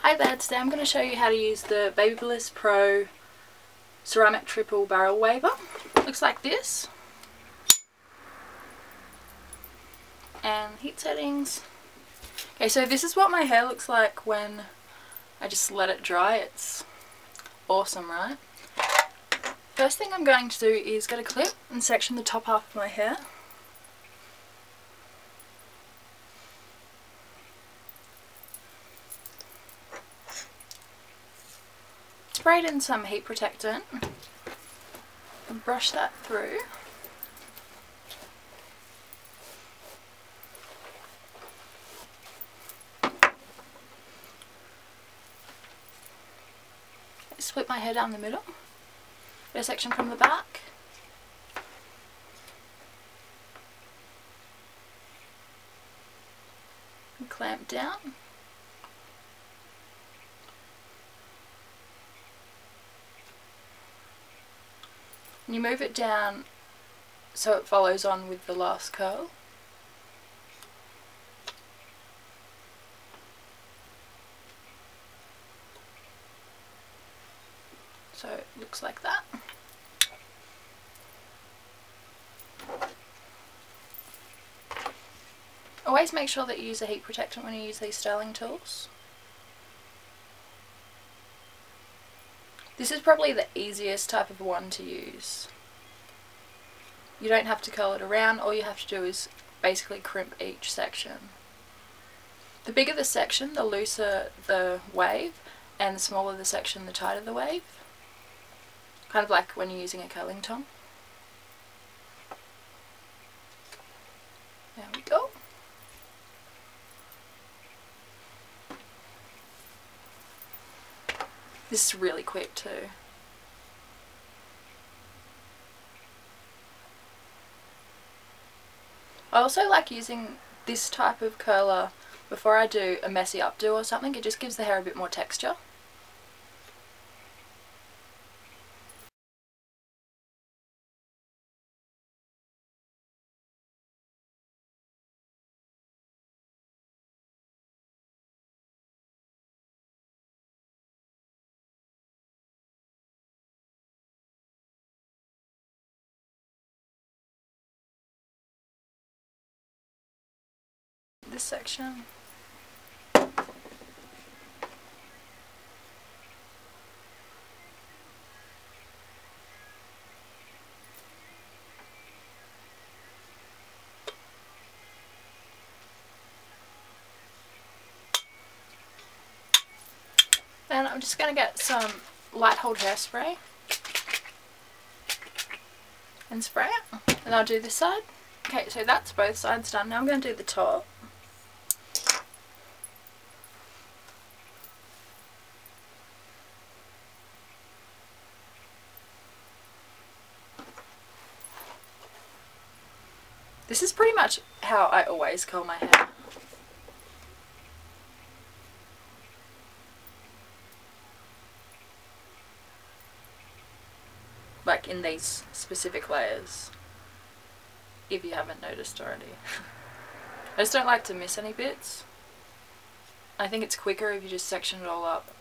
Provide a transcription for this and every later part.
Hi there, today I'm going to show you how to use the BabylissPro ceramic triple barrel waver. It looks like this. And heat settings. Okay, so this is what my hair looks like when I just let it dry. It's awesome, right? First thing I'm going to do is get a clip and section the top half of my hair. Sprayed in some heat protectant and brush that through. Split my hair down the middle, get a section from the back, and clamp down. And you move it down so it follows on with the last curl. So it looks like that. Always make sure that you use a heat protectant when you use these styling tools. This is probably the easiest type of one to use. You don't have to curl it around, all you have to do is basically crimp each section. The bigger the section, the looser the wave, and the smaller the section, the tighter the wave. Kind of like when you're using a curling tong. There we go. This is really quick too. I also like using this type of curler before I do a messy updo or something. It just gives the hair a bit more texture. This section. And I'm just going to get some light hold hairspray and spray it. And I'll do this side. Okay, so that's both sides done. Now I'm going to do the top. This is pretty much how I always curl my hair. Like in these specific layers, if you haven't noticed already. I just don't like to miss any bits. I think it's quicker if you just section it all up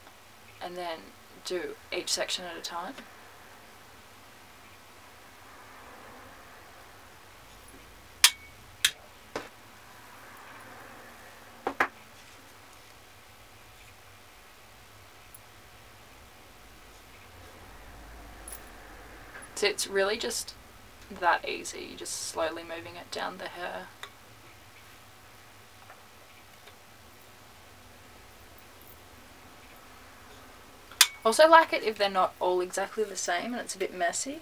and then do each section at a time. So it's really just that easy, you're just slowly moving it down the hair. Also like it if they're not all exactly the same and it's a bit messy.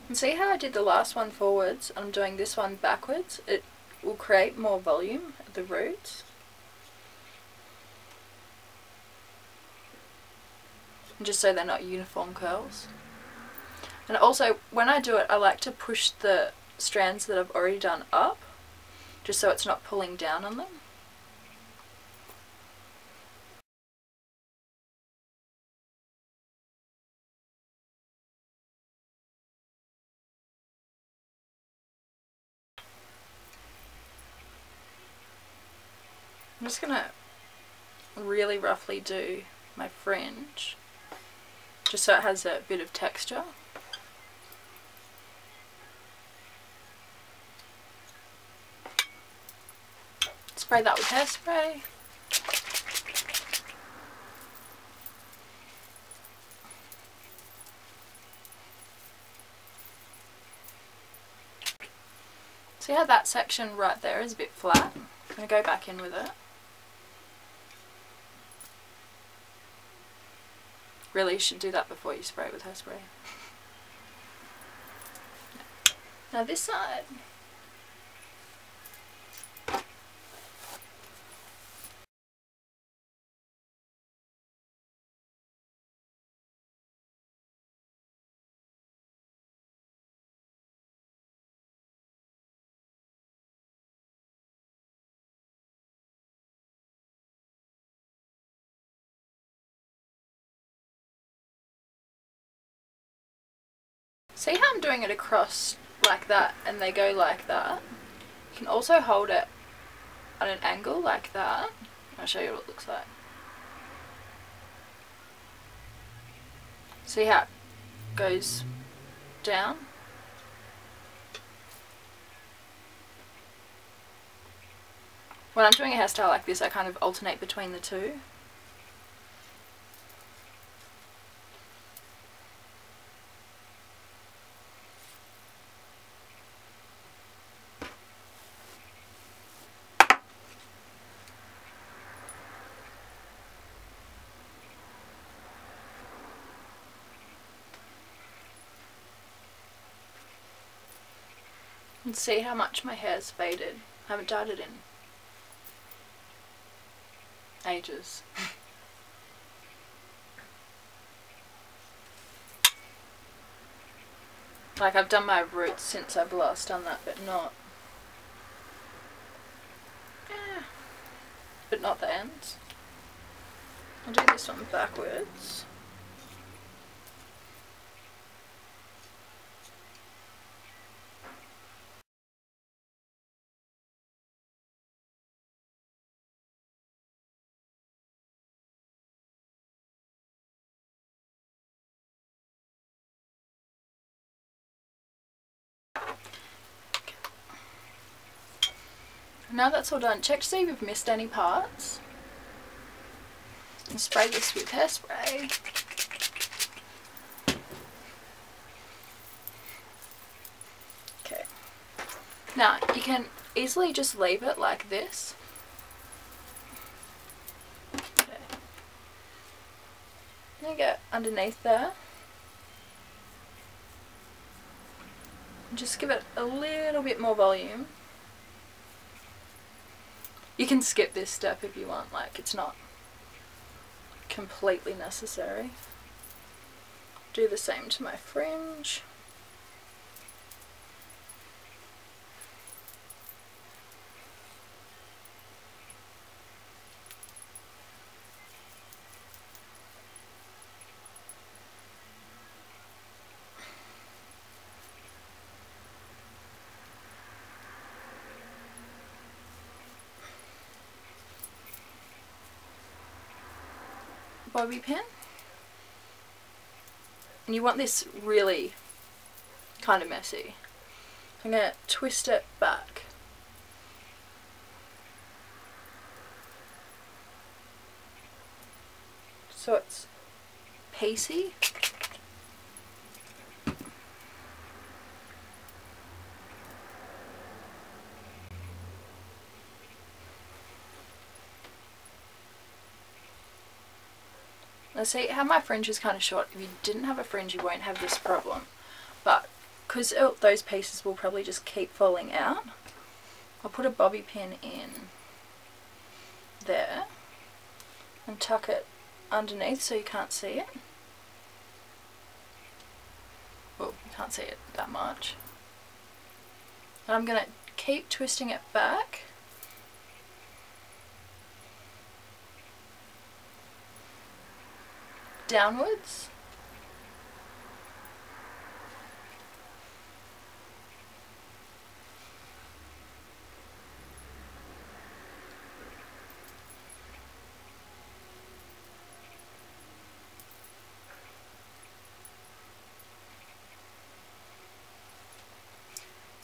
And see how I did the last one forwards and I'm doing this one backwards? It will create more volume at the roots. And just so they're not uniform curls. And also, when I do it, I like to push the strands that I've already done up, just so it's not pulling down on them. I'm just going to really roughly do my fringe, just so it has a bit of texture. Spray that with hairspray. See how that section right there is a bit flat? I'm going to go back in with it. Really, you should do that before you spray it with hairspray. Now this side. See how I'm doing it across like that and they go like that? You can also hold it at an angle like that. I'll show you what it looks like. See how it goes down? When I'm doing a hairstyle like this, I kind of alternate between the two. And see how much my hair's faded. I haven't dyed it in ages. Like, I've done my roots since I've last done that, but not the ends. I'll do this one backwards. Now that's all done, check to see if you've missed any parts. And spray this with hairspray. Okay. Now you can easily just leave it like this. Okay. Then go underneath there. And just give it a little bit more volume. You can skip this step if you want, like, it's not completely necessary. Do the same to my fringe. Bobby pin, and you want this really kind of messy. I'm going to twist it back. So it's piecey. Now see how my fringe is kind of short. If you didn't have a fringe, you won't have this problem. But because those pieces will probably just keep falling out, I'll put a bobby pin in there and tuck it underneath so you can't see it. Oh. can't see it that much. And I'm going to keep twisting it back. Downwards.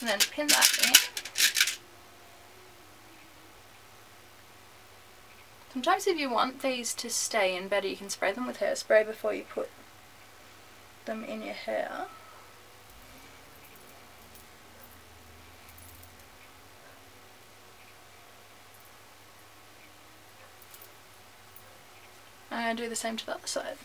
And then pin that in. Sometimes if you want these to stay in better, you can spray them with hairspray before you put them in your hair. And do the same to the other side.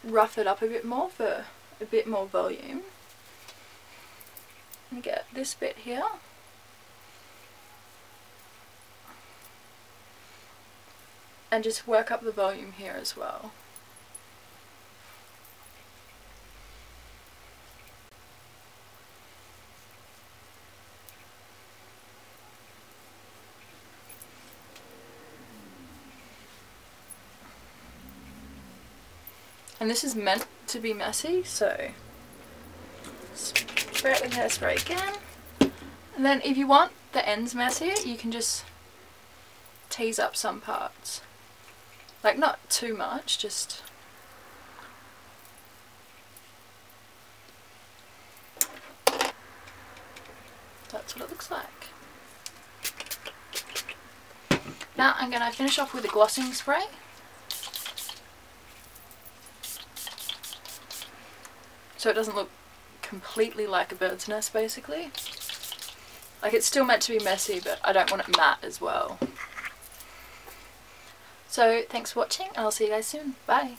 Rough it up a bit more for a bit more volume. And get this bit here. And just work up the volume here as well. And this is meant to be messy, so spray it with hairspray again. And then if you want the ends messier, you can just tease up some parts. Like not too much, just that's what it looks like. Now I'm going to finish off with a glossing spray. So it doesn't look completely like a bird's nest, basically. Like, it's still meant to be messy, but I don't want it matte as well. So thanks for watching, and I'll see you guys soon. Bye!